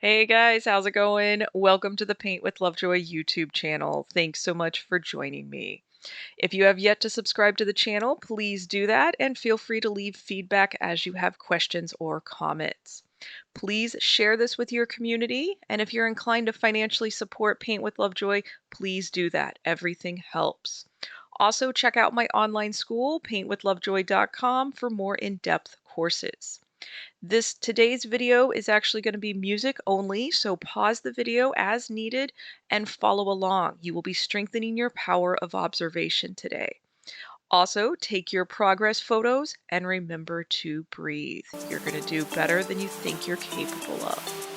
Hey guys, how's it going? Welcome to the Paint with Lovejoy YouTube channel. Thanks so much for joining me. If you have yet to subscribe to the channel, please do that and feel free to leave feedback as you have questions or comments. Please share this with your community, and if you're inclined to financially support Paint with Lovejoy, please do that. Everything helps. Also, check out my online school, paintwithlovejoy.com, for more in-depth courses. Today's video is actually going to be music only, so pause the video as needed and follow along. You will be strengthening your power of observation today. Also, take your progress photos and remember to breathe. You're going to do better than you think you're capable of.